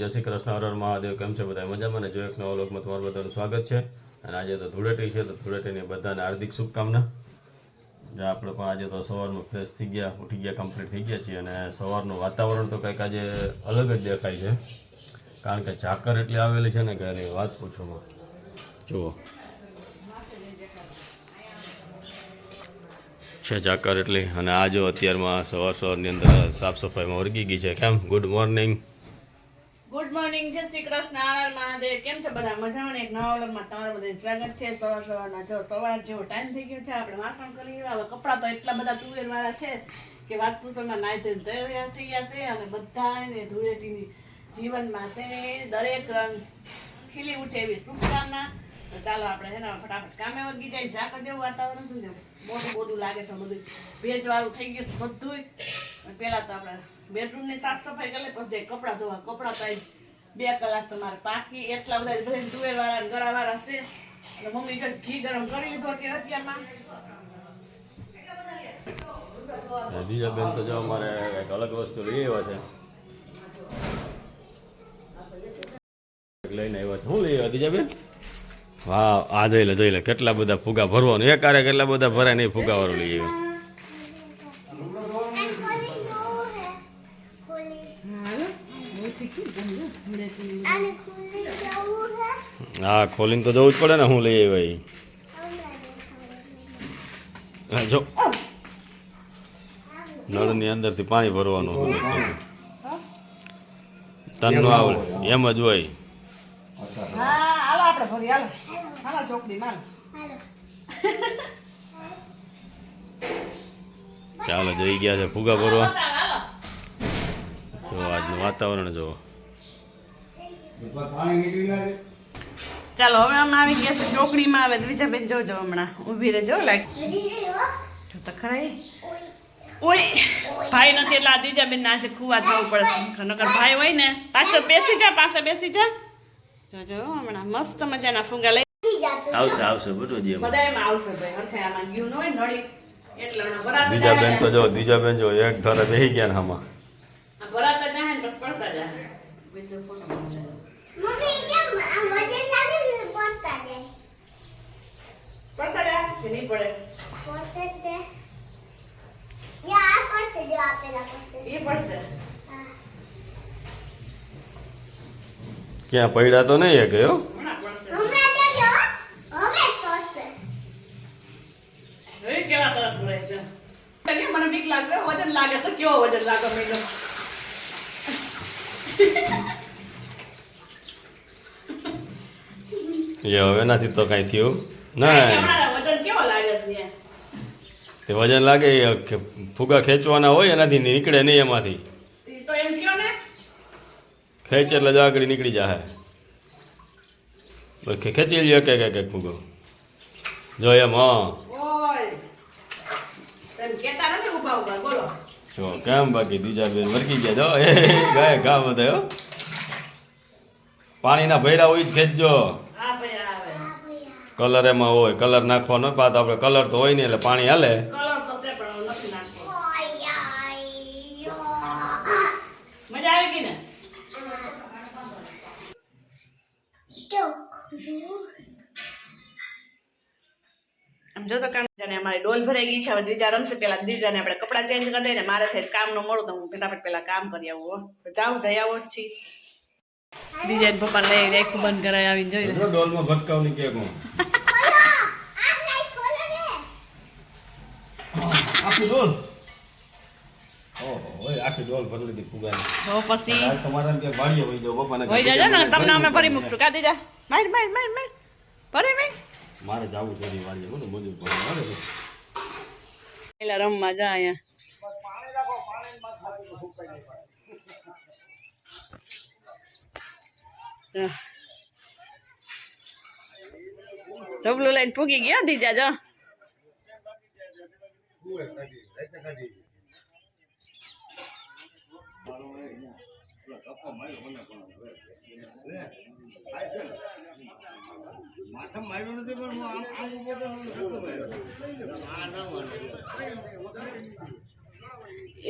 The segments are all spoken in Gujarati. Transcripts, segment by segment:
જય શ્રી કૃષ્ણ, હર હર મહાદેવ। કેમ છે બધા? મજામાં ને? જો એક નવા વ્લોગમાં તમારું બધાનું સ્વાગત છે। અને આજે તો ધૂળેટી છે, તો ધૂળેટીની બધાને હાર્દિક શુભકામના। જે આપણે પણ આજે તો સવારમાં ફ્રેશ થઈ ગયા, ઉઠી ગયા, કમ્પ્લીટ થઈ ગયા છીએ। અને સવારનું વાતાવરણ તો કંઈક આજે અલગ જ દેખાય છે, કારણ કે ઝાકર એટલી આવેલી છે ને કે એની વાત પૂછોમાં। જુઓ છે ઝાકર એટલી। અને આ જો અત્યારમાં સવારની અંદર સાફ સફાઈમાં વર્ગી ગઈ છે। કેમ? Good morning. ગુડ મોર્નિંગ, જય શ્રી કૃષ્ણ, હર મહાદેવ। કેમ છે બધા? મજામાં? એક નવા વ્લોગમાં તમારું બધાનું સ્વાગત છે। સવારના જો સવાર જેવો ટાઈમ થઈ ગયો છે, આપણે વાસણ કરી લેવા। હવે કપડાં તો એટલા બધા તુવેર વાળા છે કે વાત પૂછોમાં, નાઈ ધોઈને તૈયાર થઈ ગયા છે। અને બધાને ધૂળેટીની જીવનમાં છે દરેક રંગ ખીલી ઉઠે એવી શુભકામના। તો ચાલો આપણે છે ને ફટાફટ કામે વળગી જાય। ઝાકર જેવું વાતાવરણ શું છે, મોટું બધું લાગે છે, બધું ભેજ વાળું થઈ ગયું છે બધું। પેલા તો આપણે બેડરૂમની સાફ સફાઈ કરી લે, પછી કપડાં ધોવા। કપડાં તો 2 કલાક તમારે પાકી એટલા બધા તુવેર વાળા ગળા વાળા છે। અને મમ્મી ઘી ગરમ કરી લીધો કે અત્યારમાં। બીજા બેન તો જો અમારે એક અલગ વસ્તુ લઈ આવ્યા છે, લઈને આવ્યા છે। શું લઈ આવ્યા બીજા બેન? વાહ, આ જોઈ લે કેટલા બધા ફુગા ભરવાનું, એક આરે કેટલા બધા ભરાય નહીં, ફુગા વાળું લઈ આવ્યા। હા, ખોલીને તો જવું જ પડે ને। હું લઈ આવ્યા જો નળની અંદરથી પાણી ભરવાનું, તન નો આવડે એમ જ હોય। ચાલો જઈ ગયા છે ફુગા ભરવા। જો આજનું વાતાવરણ જો। ચાલો હવે અમે આવી ગયા છે ચોકડીમાં। હવે દ્વિજા બેન જોજો, હમણાં ઊભી રહેજો, લાઈટ જો તો ખરા। ઓય ભાઈ નથી એટલે દ્વિજા બેન આજે ખુવા જવું પડે, નકર ભાઈ હોય ને પાછળ બેસી જા, પાસે બેસી જા। જોજો હમણાં મસ્ત મજાના ફુગા લઈ આવશે બધું જ બધા એમાં આવશે ભાઈ। હરખે આમાં ગયું ન હોય નળી એટલે ભરાતા બીજા બેન તો જો બીજા બેન જો એક ધારે બેસી ગયા ને આમાં ભરાતા જાય ને બસ પડતા જાય। મમ્મી કેમ આ વજન લાગે ને પડતા જાય? પડતા જાય કે નહીં પડે? પડશે તે યા આ પડશે, જો આપેલા પડશે એ પડશે। હા, ક્યાં પડ્યા તો નહીં એક હો, હમણાં પડશે, હમણાં જો હવે પડશે। હવે કેવા સરસ ભરાય છે। તને મને બીક લાગે, વજન લાગે છે, કેવો વજન લાગે મેડમ? હવે નથી તો કઈ થયું નહીં। વજન કેવો લાગે છે? તે વજન લાગે કે ફુગા ખેંચવાના હોય એનાથી નીકળે નહીં, એમાંથી તો એમ કયો ને ખેંચે એટલે જ આગળ નીકળી જાય। બસ ખેંચી લ્યો કે ફુગો જો એમ। હા ઓય તેમ કેતા નથી ઉભા ઉભા બોલો જો કેમ? બાકી બીજા બેન મરકી ગયા જો એ ગાય ઘા બધા હો। પાણીના ભૈરા હોય જ ખેંચજો। હા ભાઈ આવે કલર એમાં હોય, કલર નાખવાનો પાછો આપણે કલર તો હોય નહીં એટલે પાણી હાલે। કલર તો છે પણ નથી નાખતો। મજા આવી ગઈ ને? આમ જો તો કામ જાણે અમારી ડોલ ભરાઈ ગઈ છે। હવે દ્વિજા રમશે, પેલા દ્વિજાને આપણે કપડાં ચેન્જ કરી દઈએ ને મારે થાય કામ નો મોડું તો હું ફટાફટ પેલા કામ કરી આવું। તો જાઉં જઈ આવો જ છી। દ્વિજા પપ્પા લઈ આખું બંધ કરાવી આવીને જોઈ લે ડોલમાં ભટકાવની કે કોણ આખી ડોલ, ઓહો ઓય આખી ડોલ ભરી લીધી ફુગાની। તો પછી તમારા કે વાડીએ વઈ જાવ પપ્પાને હોય જાજો ને, તમને અમે ભરી મૂકશું। કા દીજા માર ભરી મેં મારે જાવું છે વાડીએ, બોલો મજૂર પડે પેલા રમવા જા અહીંયા। ઢબલું લઈને ફૂગી ગયા દીજા જો।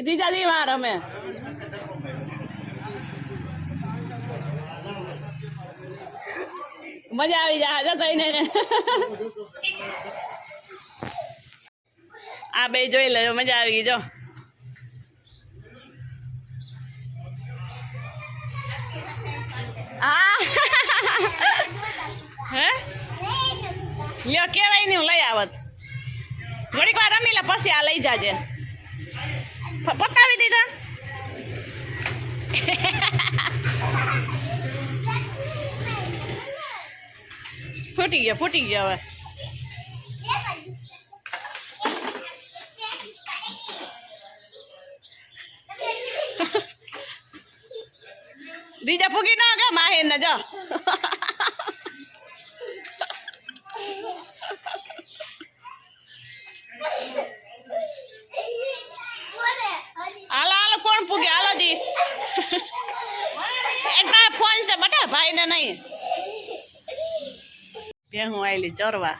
દીજા દી વાર અમે મજા આવી જાય જતો એને આ બે જોઈ લે મજા આવી ગઈ જો હા હે લ્યો કેવાય નહીં હું લઈ આવત થોડીક વાર રમી લે પછી આ લઈ જાજે પતાવી દીધા ફૂટી ગયો હવે બીજા ફૂકી ના કે માહિર ને જો હાલો કોણ ફૂગે હાલો દી એટલા ફોન છે બટા ભાઈ ને નહીં ત્યાં હું આવેલી ચરવા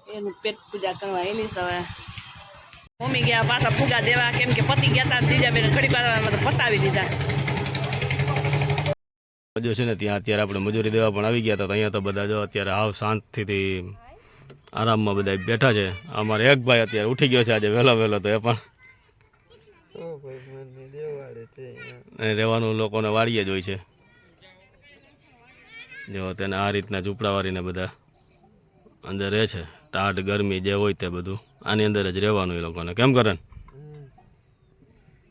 એનું પેટ પૂજા કરવા આવેલી હવે મમ્મી ગયા પાછા ફૂગા દેવા કેમ કે પતિ ગયા તા બીજા બેન ઘડી વાર પતાવી દીધા જો છે ને ત્યાં અત્યારે આપણે મજૂરી દેવા પણ આવી ગયા હતા તો અહીંયા તો બધા જો અત્યારે હાવ શાંતિથી આરામમાં બધા બેઠા છે અમારે એક ભાઈ અત્યારે ઉઠી ગયો છે આજે વહેલો તો એ પણ રહેવાનું લોકોને વાડીએ જ હોય છે જો તેને આ રીતના ઝૂંપડાવાળીને બધા અંદર રહે છે ટાઢ ગરમી જે હોય તે બધું આની અંદર જ રહેવાનું એ લોકોને કેમ કરે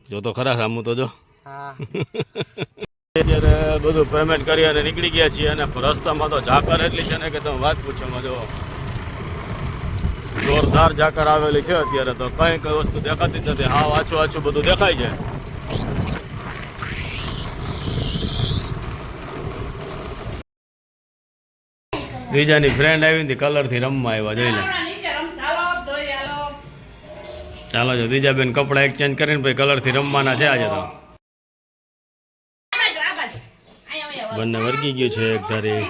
જો તો ખરા સામું તો જો અત્યારે બધું પેમેન્ટ કરી અને નીકળી ગયા છીએ અને રસ્તામાં તો ઝાકર એટલી છે ને કે તમે વાત પૂછોમાં જો જોરદાર ઝાકર આવેલી છે અત્યારે તો કઈ વસ્તુ દેખાતી જ નથી હાવ આછું બધું દેખાય છે બીજાની ફ્રેન્ડ આવી હતી કલરથી રમવા આવ્યા જોઈ લે ચાલો જો બીજા બેન કપડા એક્સચેન્જ કરીને પછી કલરથી રમવાના છે આજે તો બંને વર્ગી ગયું છે એક ધારી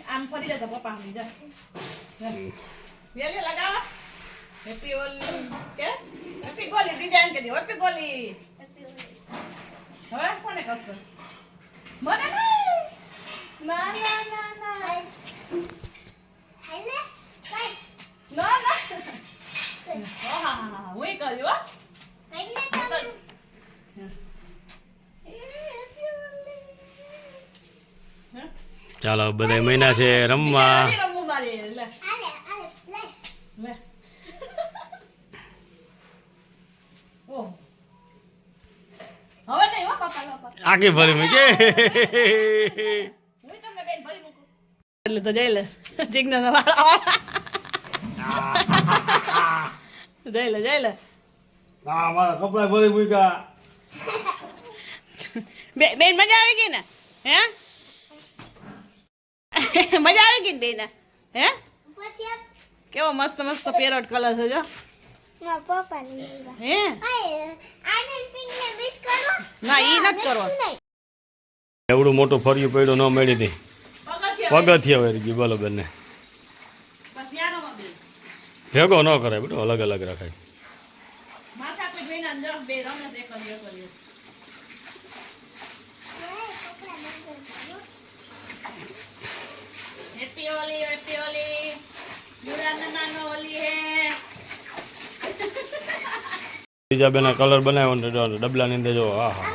આમ ફરી જતો પપ્પા હમી જા વેલે લગાવ હેપી ઓલી કે હેપી ગોલી ડિઝાઇન કરી હેપી ગોલી હવે કોને કરતો મને ના હેલે કઈ ના હા હું કર્યો કઈને ચાલો બધા મહિના છે રમવા આખી ભરી મૂકે એટલે તો જઈ લે જઈ લે મારા કપડા ભરી મૂક્યા બેન મજા આવી ગઈ ને હે મજા આવી ગઈ બેન હે કેવો મસ્ત પેરોટ કલર છે જો હે ના ઈ નથી કરો એવડું મોટું ફર્યું પડ્યું ન મળી હતી પગથિયા વળી ગયું બોલો બંને ભેગો ન કરાય બેટો અલગ અલગ રખાય બીજા બેના કલર બનાવ્યો ને ડબલા ની અંદર જો હા હા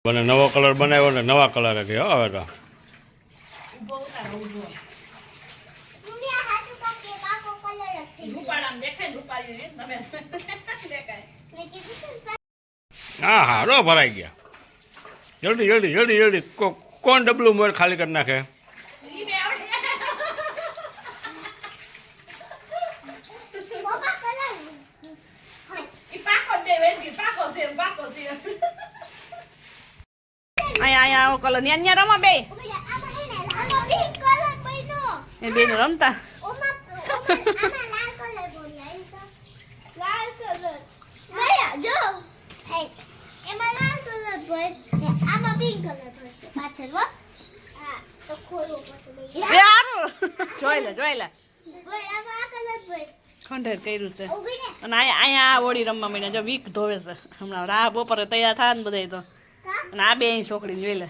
મને નવો કલર બનાવ્યો ને નવા કલર કે હવે તો હા હા રો ભરાઈ ગયા જલ્દી કોણ ડબલું મોર ખાલી કરી નાખે અહીંયા આવો કલર ન્યા રમો બે એ બેન રમતા એ હારું. જોઈ લે ખંડેર કર્યું છે અને અહીંયા આ ઓળી રમવા માંડ્યા જો વીક ધોવે છે હમણાં રાહ બપોરે તૈયાર થાય ને બધા તો અને આ બે અહીં છોકરી જોઈ લે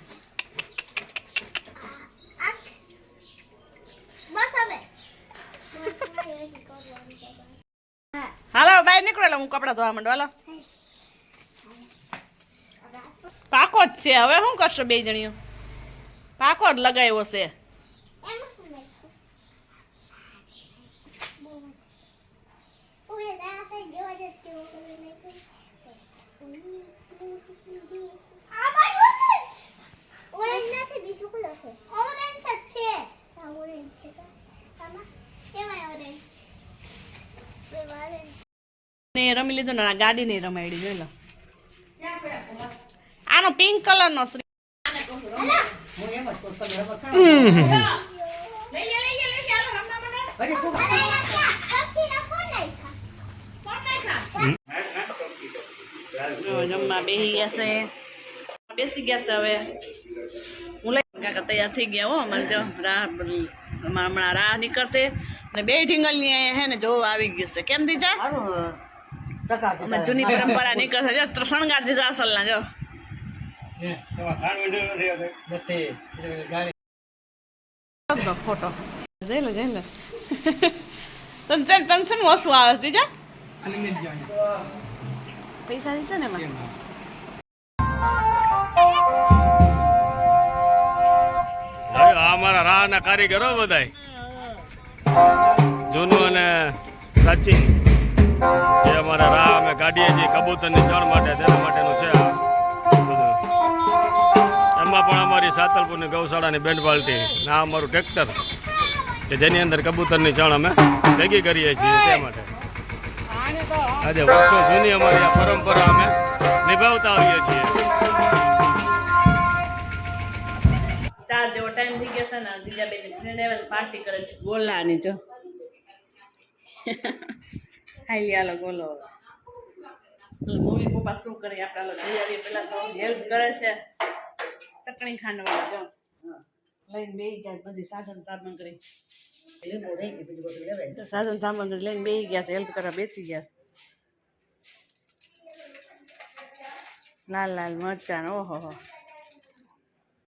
હાલો બહાર નીકળેલો હું કપડાં ધોવા માંડો હાલો પાકો જ છે હવે શું કરશો બે જણીઓ પાકો જ લગાવ્યો છે ને રમી લીધું ને ગાડી નહીં રમાડી જોઈ લો આનો પિંક કલર નો શ્રી જમવા બેસી ગયા છે બેસી ગયા છે હવે હું લઈ કાકા તૈયાર થઈ ગયા હો અમારે તો રાહ હમણાં રાહ નીકળશે ને બે ઢીંગલની અહીંયા હે ને જોવા આવી ગયું છે કેમ દીજા અમે જૂની પરંપરા નીકળશે જો શણગાર દીધા અસલના જો ફોટો જઈ લે તને શું વસ્તુ આવે દીજા પૈસા દીશે ને એમાં અમારા રાહના કારીગરો બધાય જૂનું અને સાચી જે અમારા રાહ અમે કાઢીએ છીએ કબૂતરની ચણ માટે તેના માટેનું છે આ બધું એમાં પણ અમારી સાતલપુરની ગૌશાળાની બેન્ડ પાર્ટી ના અમારું ટ્રેક્ટર કે જેની અંદર કબૂતરની ચણ અમે ભેગી કરીએ છીએ તે માટે આજે વર્ષો જૂની અમારી આ પરંપરા અમે નિભાવતા આવીએ છીએ ચાર જેવો ટાઈમ થઈ ગયો છે ને બીજા બે ફ્રેન્ડ આવે પાર્ટી કરે છે ગોલાની જો ખાઈ હાલો ગોલો મમ્મી પપ્પા શું કરે આપણા જોઈ આવીએ પેલા તો હેલ્પ કરે છે ચટણી ખાંડવા જો લઈને બેસી ગયા બધી સાધન સામગ્રી સાધન સામગ્રી લઈને બેસી ગયા છે હેલ્પ કરવા બેસી ગયા લાલ લાલ મરચાં ઓહો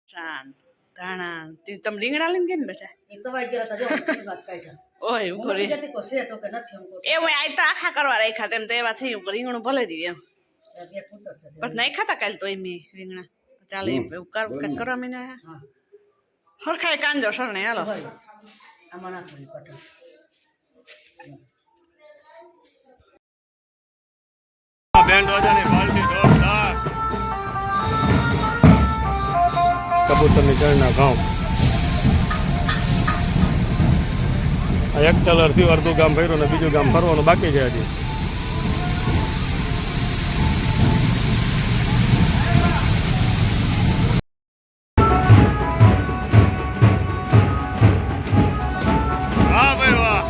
શાંત ધાણા તમે રીંગણા લઈને કેમ બેઠા ઓય ઉભરી એ હું આ તો આખા કરવા રાખ્યા તેમ તો એવા થઈ રીંગણું ભલે દઈએ એમ બસ નહીં ખાતા કાલે તો એમ રીંગણા ચાલે એવું કરવા મને હરખાય કાંજો સરણે હાલો બેન્ડ વાજાની બાલટી જોરદાર કબૂતરની ચણના ઘઉં એક કલરથી અડધું ગામ ફર્યું ને બીજું ગામ ફરવાનું બાકી છે હજી વાહ ભાઈ વાહ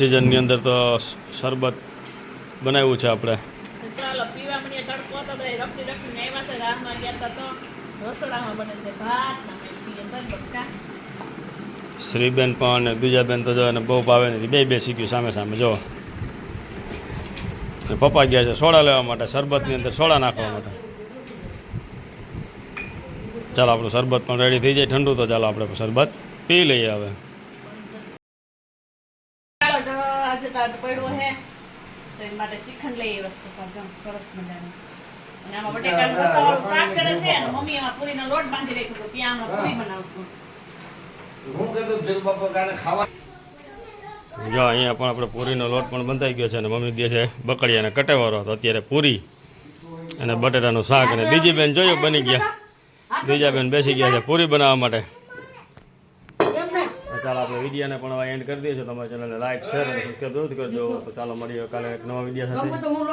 સિઝનની અંદર તો શરબત બનાવ્યું છે આપણે. તો ચાલો પીવા મળીએ. તડકો તો ભાઈ રખડી રખડીને આવ્યા છે. રાતમાં ગયા હતા તો રસોડામાં બને છે ભાત ના પીએ સરબત કા. શ્રીબેન પણ અને દુજાબેન તો જો એને બહુ ભાવે નથી, બે બે શીખ્યું સામે સામે જો. અને પપ્પા ગયા છે સોડા લેવા માટે, શરબતની અંદર સોડા નાખવા માટે. ચાલો આપણું શરબત પણ રેડી થઈ જાય ઠંડુ, તો ચાલો આપણે શરબત પી લઈએ હવે. ચાલો જો આજે તો પડ્યો હે તો એના માટે શ્રીખંડ લઈ વસ્તુ પર જો સરસ મજાનું. અને આમાં બટેકાનું રસાવાળું શાક કરે છે અને મમ્મી એમાં પૂરીનો લોટ બાંધી રાખ્યો તો ત્યાં અમે પૂરી બનાવશું. હું કીધું દિલ બાપા ગાને ખાવા જો અહીંયા પણ આપણે પૂરીનો લોટ પણ બંધાઈ ગયો છે અને મમ્મી દે છે બકડીયાને કટેવાળો. તો અત્યારે પૂરી અને બટેટાનું શાક, અને બીજી બેન જોયું બની ગયા, બીજા બેન બેસી ગયા છે પૂરી બનાવવા માટે. તો ચાલો આપણે વિડીયોને પણ હવે એન્ડ કરી દઈએ છીએ. તમારા ચેનલને લાઈક શેર અને સબસ્ક્રાઈબ જરૂર કરજો. તો ચાલો મળીએ કાલે એક નવા વિડીયો સાથે.